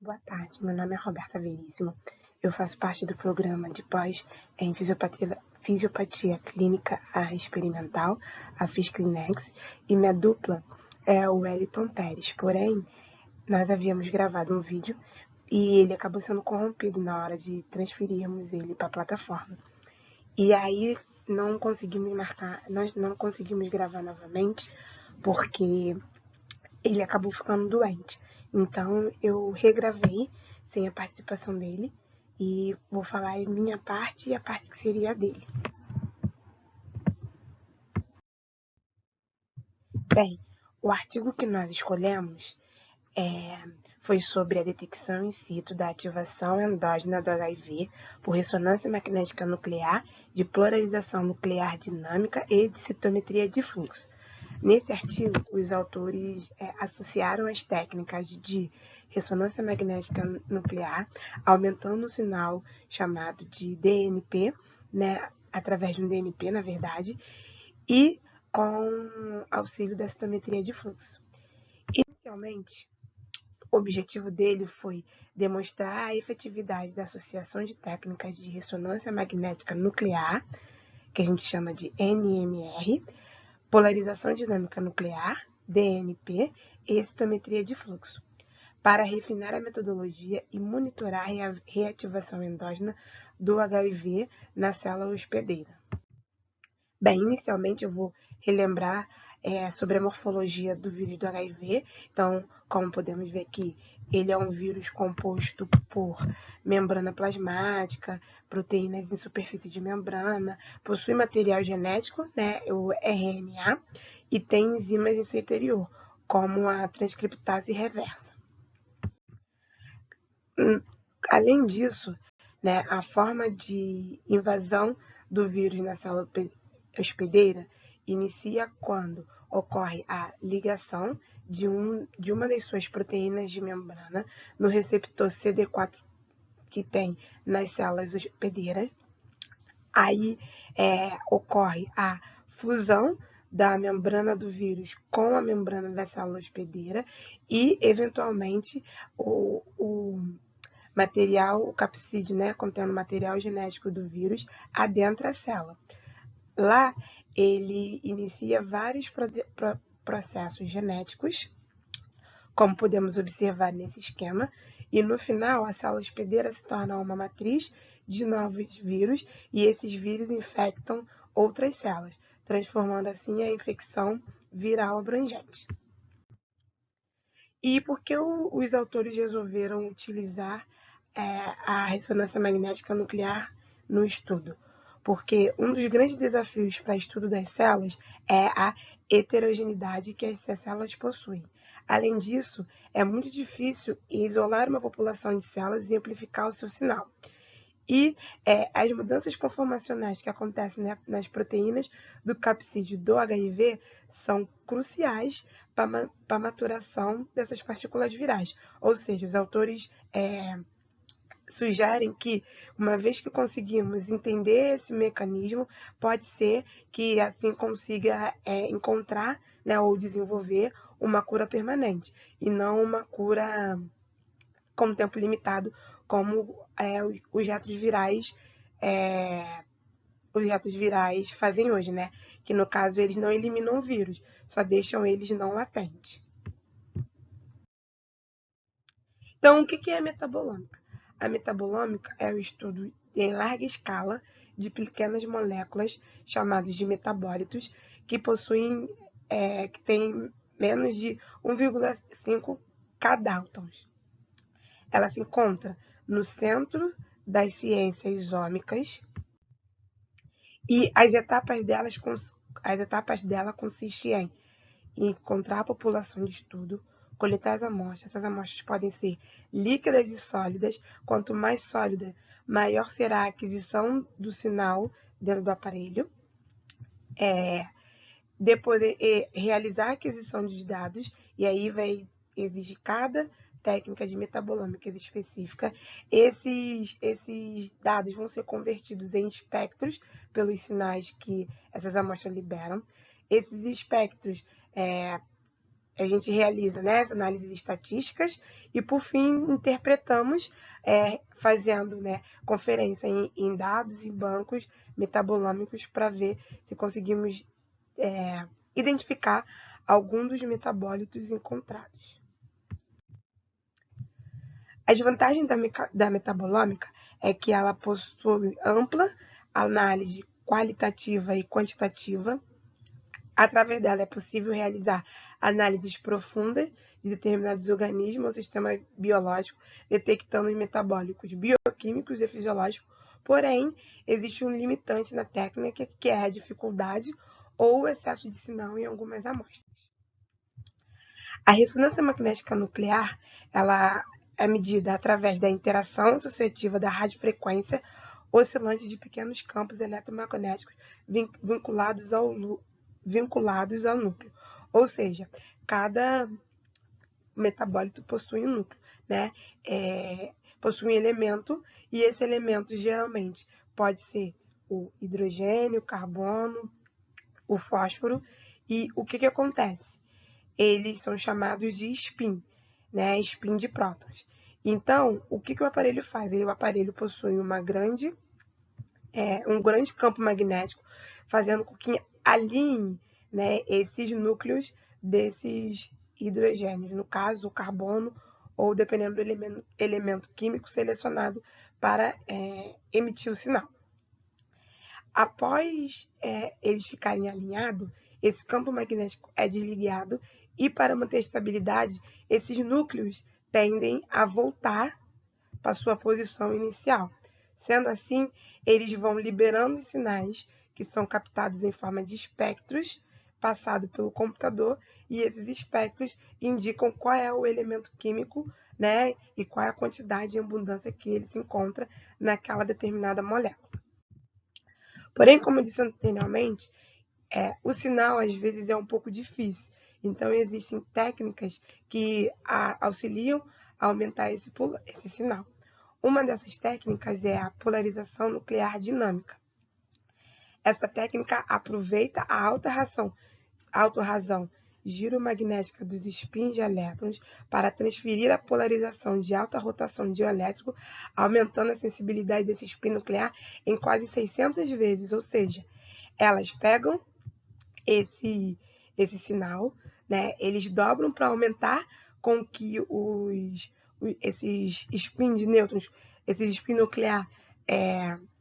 Boa tarde, meu nome é Roberta Veríssimo. Eu faço parte do programa de pós em Fisiopatia Clínica Experimental, a FISCLINEX, e minha dupla é o Wellington Pérez. Porém, nós havíamos gravado um vídeo e ele acabou sendo corrompido na hora de transferirmos ele para a plataforma. E aí nós não conseguimos gravar novamente porque ele acabou ficando doente. Então, eu regravei sem a participação dele e vou falar a minha parte e a parte que seria a dele. Bem, o artigo que nós escolhemos foi sobre a detecção in situ da ativação endógena do HIV por ressonância magnética nuclear, de polarização nuclear dinâmica e de citometria de fluxo. Nesse artigo, os autores associaram as técnicas de ressonância magnética nuclear, aumentando o sinal chamado de DNP, através de um DNP, na verdade, e com auxílio da citometria de fluxo. Inicialmente, o objetivo dele foi demonstrar a efetividade da associação de técnicas de ressonância magnética nuclear, que a gente chama de NMR, polarização dinâmica nuclear, DNP, e citometria de fluxo, para refinar a metodologia e monitorar a reativação endógena do HIV na célula hospedeira. Bem, inicialmente eu vou relembrar sobre a morfologia do vírus do HIV. Então, como podemos ver aqui, ele é um vírus composto por membrana plasmática, proteínas em superfície de membrana, possui material genético, o RNA, e tem enzimas em seu interior, como a transcriptase reversa. Além disso, a forma de invasão do vírus na célula hospedeira inicia quando ocorre a ligação de uma das suas proteínas de membrana no receptor CD4 que tem nas células hospedeiras. Aí ocorre a fusão da membrana do vírus com a membrana da célula hospedeira e, eventualmente, o capsídeo, contendo material genético do vírus, adentra a célula. Lá, ele inicia vários processos genéticos, como podemos observar nesse esquema, e no final, a célula hospedeira se torna uma matriz de novos vírus, e esses vírus infectam outras células, transformando assim a infecção viral abrangente. E por que os autores resolveram utilizar a ressonância magnética nuclear no estudo? Porque um dos grandes desafios para o estudo das células é a heterogeneidade que essas células possuem. Além disso, é muito difícil isolar uma população de células e amplificar o seu sinal. E as mudanças conformacionais que acontecem nas proteínas do capsídeo do HIV são cruciais para a maturação dessas partículas virais. Ou seja, os autores sugerem que, uma vez que conseguimos entender esse mecanismo, pode ser que assim consiga encontrar, ou desenvolver uma cura permanente, e não uma cura com tempo limitado, como os retrovirais fazem hoje, que no caso eles não eliminam o vírus, só deixam eles não latentes. Então, o que é a metabolômica? A metabolômica é o estudo em larga escala de pequenas moléculas chamadas de metabólitos que possuem, que têm menos de 1,5 kDaltons. Ela se encontra no centro das ciências ômicas e as etapas dela consistem em encontrar a população de estudo, coletar as amostras. Essas amostras podem ser líquidas e sólidas. Quanto mais sólida, maior será a aquisição do sinal dentro do aparelho. Depois realizar a aquisição dos dados, e aí vai exigir cada técnica de metabolômica específica. Esses dados vão ser convertidos em espectros pelos sinais que essas amostras liberam. Esses espectros a gente realiza, né, as análises estatísticas e, por fim, interpretamos, fazendo, né, conferência em dados e bancos metabolômicos para ver se conseguimos identificar algum dos metabólitos encontrados. As vantagens da metabolômica é que ela possui ampla análise qualitativa e quantitativa. Através dela é possível realizar análises profundas de determinados organismos ou sistema biológico, detectando os metabólicos bioquímicos e fisiológicos. Porém, existe um limitante na técnica, que é a dificuldade ou o excesso de sinal em algumas amostras. A ressonância magnética nuclear, ela é medida através da interação associativa da radiofrequência oscilante de pequenos campos eletromagnéticos vinculados ao núcleo. Ou seja, cada metabólito possui um núcleo, né? Possui um elemento, e esse elemento geralmente pode ser o hidrogênio, o carbono, o fósforo. E o que acontece? Eles são chamados de spin, né? Spin de prótons. Então, o que o aparelho faz? O aparelho possui um grande campo magnético, fazendo com que alinhe, né, esses núcleos desses hidrogênios, no caso, o carbono, ou dependendo do elemento químico selecionado para emitir o sinal. Após eles ficarem alinhados, esse campo magnético é desligado e, para manter a estabilidade, esses núcleos tendem a voltar para sua posição inicial. Sendo assim, eles vão liberando os sinais que são captados em forma de espectros passado pelo computador, e esses espectros indicam qual é o elemento químico, né, e qual é a quantidade e abundância que ele se encontra naquela determinada molécula. Porém, como eu disse anteriormente, o sinal às vezes é um pouco difícil. Então, existem técnicas que auxiliam a aumentar esse sinal. Uma dessas técnicas é a polarização nuclear dinâmica. Essa técnica aproveita a autorrazão giromagnética dos spins de elétrons para transferir a polarização de alta rotação de um elétrico, aumentando a sensibilidade desse spin nuclear em quase 600 vezes. Ou seja, elas pegam esse sinal, né? Eles dobram para aumentar com que esses spins de nêutrons, esses spins nuclear,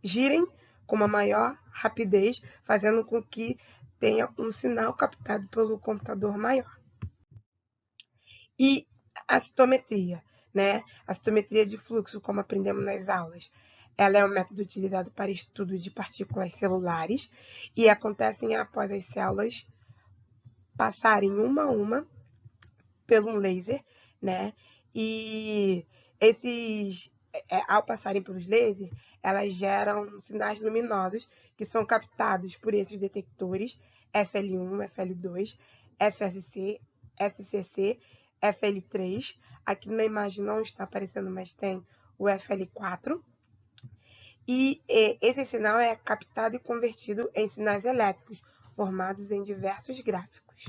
girem com uma maior rapidez, fazendo com que tenha um sinal captado pelo computador maior. E a citometria, né? A citometria de fluxo, como aprendemos nas aulas, ela é um método utilizado para estudo de partículas celulares e acontecem após as células passarem uma a uma pelo laser, né? E ao passarem pelos lasers, elas geram sinais luminosos que são captados por esses detectores FL1, FL2, FSC, SCC, FL3. Aqui na imagem não está aparecendo, mas tem o FL4. E esse sinal é captado e convertido em sinais elétricos, formados em diversos gráficos.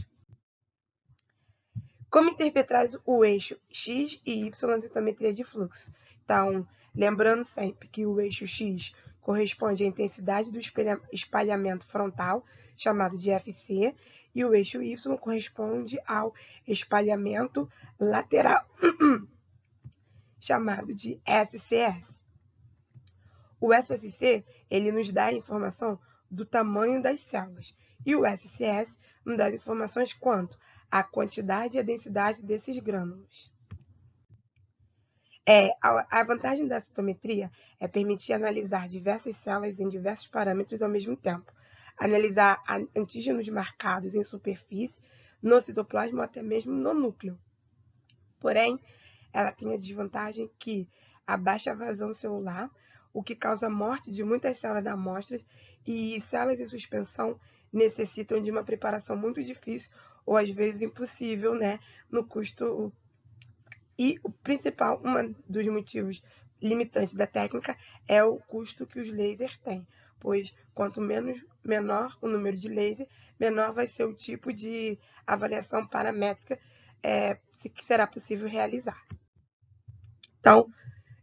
Como interpretar o eixo X e Y na citometria de fluxo? Então, lembrando sempre que o eixo X corresponde à intensidade do espalhamento frontal, chamado de FC, e o eixo Y corresponde ao espalhamento lateral, chamado de SCS. O FSC, ele nos dá a informação do tamanho das células, e o SCS nos dá informações quanto à quantidade e a densidade desses grânulos. A vantagem da citometria é permitir analisar diversas células em diversos parâmetros ao mesmo tempo, analisar antígenos marcados em superfície, no citoplasma ou até mesmo no núcleo. Porém, ela tem a desvantagem que abaixa a vazão celular, o que causa a morte de muitas células da amostra, e células em suspensão necessitam de uma preparação muito difícil ou às vezes impossível, né, no custo. E o principal, um dos motivos limitantes da técnica é o custo que os lasers têm, pois quanto menor o número de lasers, menor vai ser o tipo de avaliação paramétrica será possível realizar. Então,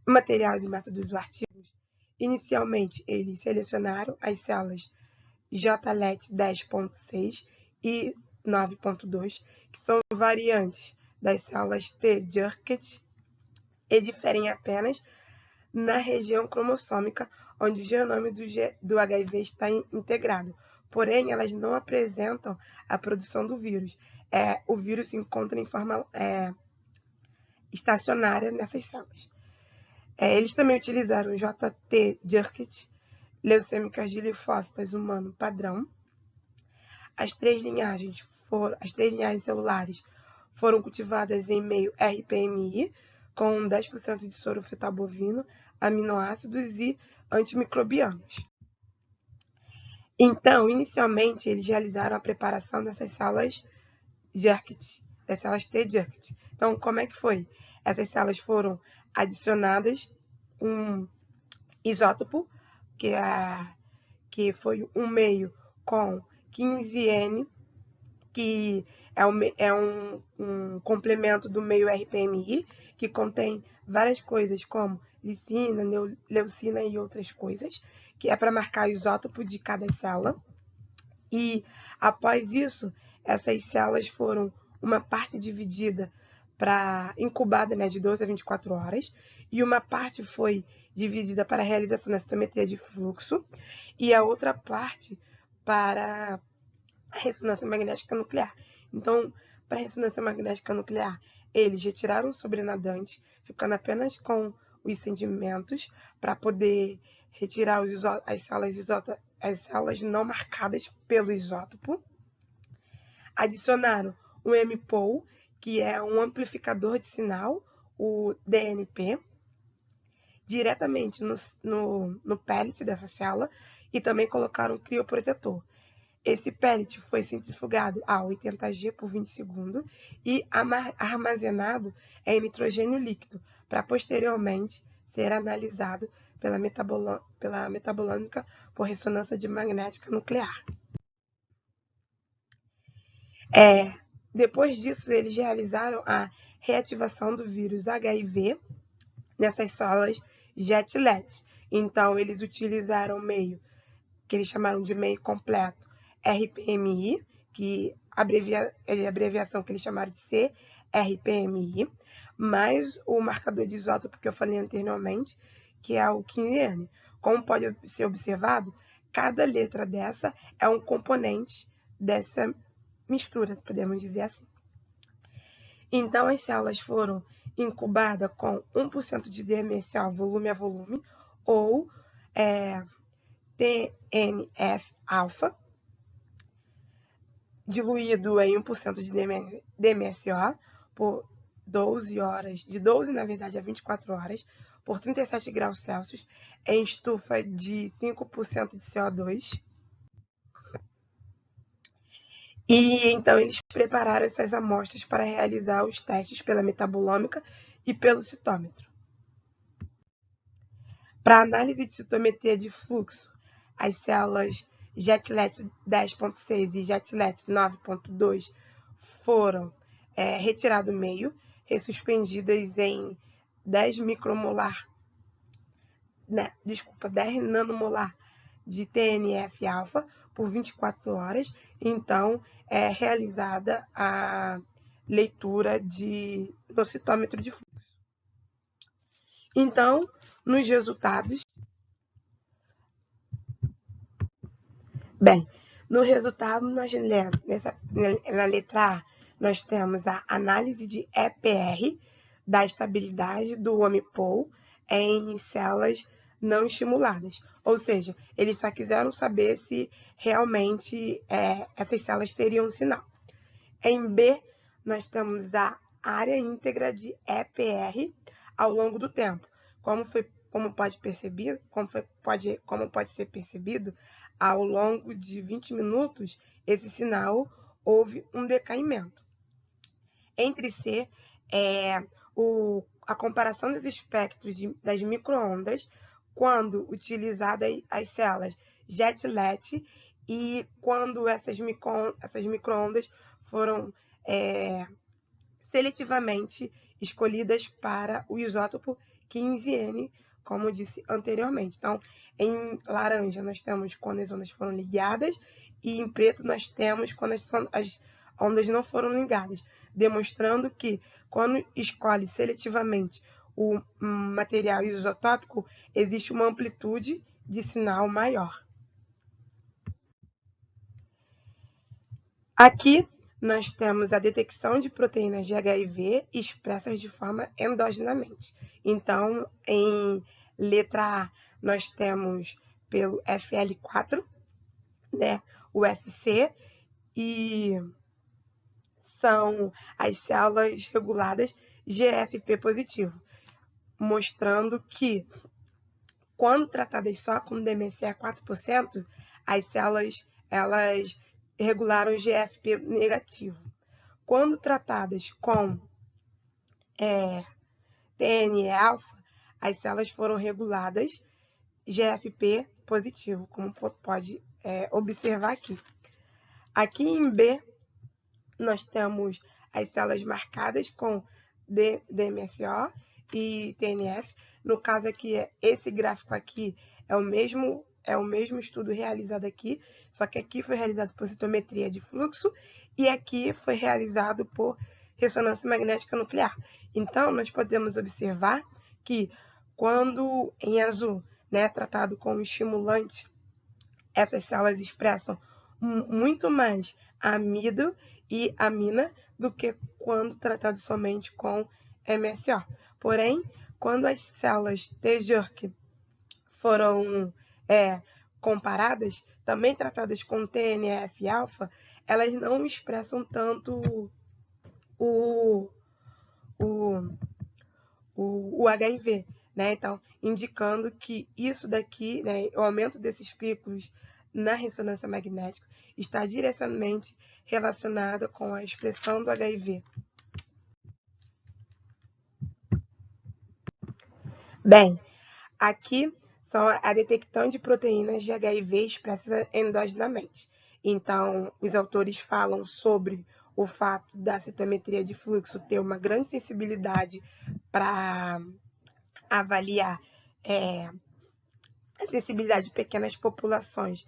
o material e métodos do artigo, inicialmente eles selecionaram as células JLET 10.6 e 9.2, que são variantes das células T-Jurkat e diferem apenas na região cromossômica onde o genoma do HIV está integrado. Porém, elas não apresentam a produção do vírus. O vírus se encontra em forma estacionária nessas células. Eles também utilizaram JT-Jurkat, leucêmicas de linfócitos humano padrão. As três linhagens celulares foram cultivadas em meio RPMI, com 10% de soro fetal bovino, aminoácidos e antimicrobianos. Então, inicialmente, eles realizaram a preparação dessas células Jurkat, das células T-Jurkat. Então, como é que foi? Essas células foram adicionadas um isótopo, que foi um meio com 15N, que é um complemento do meio RPMI, que contém várias coisas como lisina, leucina e outras coisas, que é para marcar o isótopo de cada célula. E após isso, essas células foram uma parte dividida para incubada, de 12 a 24 horas, e uma parte foi dividida para a realização da citometria de fluxo, e a outra parte para a ressonância magnética nuclear. Então, para a ressonância magnética nuclear, eles retiraram o sobrenadante, ficando apenas com os sedimentos, para poder retirar as células não marcadas pelo isótopo. Adicionaram o MPOL, que é um amplificador de sinal, o DNP, diretamente no pellet dessa célula, e também colocaram um crioprotetor. Esse pellet foi centrifugado a 80G por 20 segundos e armazenado em nitrogênio líquido, para posteriormente ser analisado pela metabolômica por ressonância magnética nuclear. Depois disso, eles realizaram a reativação do vírus HIV nessas células JET-LET. Então, eles utilizaram o meio que eles chamaram de meio completo RPMI, que é a abreviação que eles chamaram de CRPMI, mais o marcador de isótopo que eu falei anteriormente, que é o 15N. Como pode ser observado, cada letra dessa é um componente dessa mistura, podemos dizer assim. Então, as células foram incubadas com 1% de DMSO volume a volume, ou TNF-alfa, diluído em 1% de DMSO por 12 horas, de 12, na verdade, a 24 horas, por 37 graus Celsius, em estufa de 5% de CO2. E então eles prepararam essas amostras para realizar os testes pela metabolômica e pelo citômetro. Para análise de citometria de fluxo, as células JET-LET 10.6 e JET-LET 9.2 foram retiradas do meio, ressuspendidas em 10 nanomolar de TNF-alfa por 24 horas. Então, é realizada a leitura no citômetro de fluxo. Então, nos resultados, no resultado, na letra A, nós temos a análise de EPR da estabilidade do OMPOL em células não estimuladas. Ou seja, eles só quiseram saber se realmente essas células teriam um sinal. Em B, nós temos a área íntegra de EPR ao longo do tempo. Como pode ser percebido, ao longo de 20 minutos, esse sinal houve um decaimento. Entre C, a comparação dos espectros das microondas quando utilizadas as células JET-LET e quando essas microondas foram seletivamente escolhidas para o isótopo 15N, como eu disse anteriormente. Então, em laranja nós temos quando as ondas foram ligadas e em preto nós temos quando as ondas não foram ligadas, demonstrando que quando escolhe seletivamente o material isotópico, existe uma amplitude de sinal maior. Aqui nós temos a detecção de proteínas de HIV expressas de forma endogenamente. Então, em letra A, nós temos pelo FL4, né, o FC, e são as células reguladas GFP positivo, mostrando que, quando tratadas só com DMCA 4%, as células elas regularam GFP negativo. Quando tratadas com TNE-alfa, as células foram reguladas GFP positivo, como pode observar aqui. Aqui em B, nós temos as células marcadas com DMSO e TNF. No caso aqui, esse gráfico aqui é o mesmo estudo realizado aqui, só que aqui foi realizado por citometria de fluxo e aqui foi realizado por ressonância magnética nuclear. Então, nós podemos observar que quando em azul, né, tratado como estimulante, essas células expressam muito mais amido e amina do que quando tratado somente com MSO. Porém, quando as células T-Jerk foram comparadas, também tratadas com TNF-alfa, elas não expressam tanto o HIV, né? Então, indicando que isso daqui, né, o aumento desses picos na ressonância magnética está diretamente relacionado com a expressão do HIV. Bem, aqui são a detecção de proteínas de HIV expressas endogenamente. Então, os autores falam sobre o fato da citometria de fluxo ter uma grande sensibilidade para avaliar a sensibilidade de pequenas populações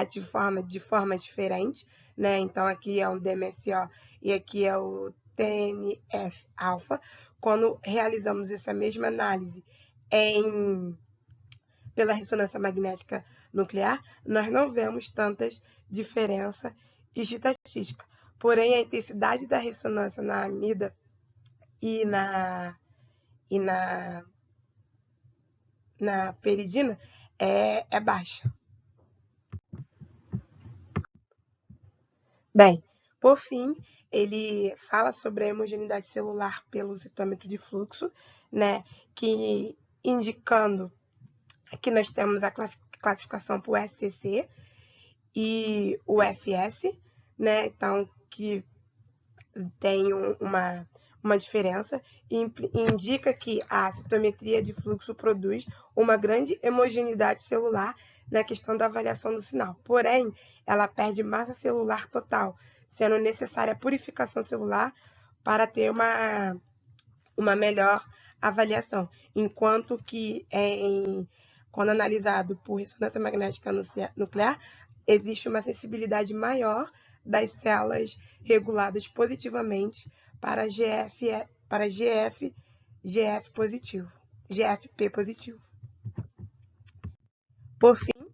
de forma diferente, né? Então, aqui é um DMSO e aqui é o TNF-alfa. Quando realizamos essa mesma análise pela ressonância magnética nuclear, nós não vemos tantas diferenças estatísticas. Porém, a intensidade da ressonância na amida e na peridina é baixa. Bem, por fim, ele fala sobre a homogeneidade celular pelo citômetro de fluxo, né, que indicando que nós temos a classificação por SCC e o FS, né, então que tem uma diferença, e indica que a citometria de fluxo produz uma grande homogeneidade celular na questão da avaliação do sinal. Porém, ela perde massa celular total, sendo necessária a purificação celular para ter uma melhor avaliação, enquanto que quando analisado por ressonância magnética nuclear, existe uma sensibilidade maior das células reguladas positivamente para GFP positivo. Por fim,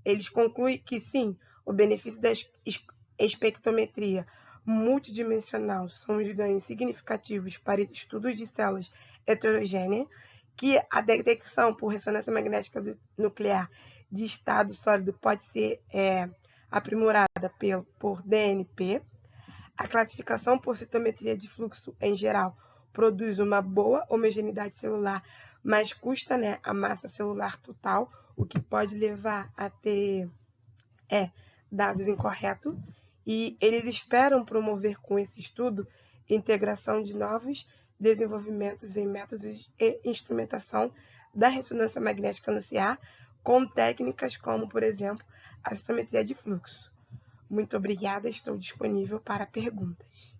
eles concluem que sim, o benefício da espectrometria multidimensional são os ganhos significativos para estudos de células heterogêneas, que a detecção por ressonância magnética nuclear de estado sólido pode ser aprimorada por DNP. A classificação por citometria de fluxo, em geral, produz uma boa homogeneidade celular, mas custa, né, a massa celular total, o que pode levar a ter dados incorretos. E eles esperam promover com esse estudo integração de novos desenvolvimentos em métodos e instrumentação da ressonância magnética nuclear com técnicas como, por exemplo, a citometria de fluxo. Muito obrigada, estou disponível para perguntas.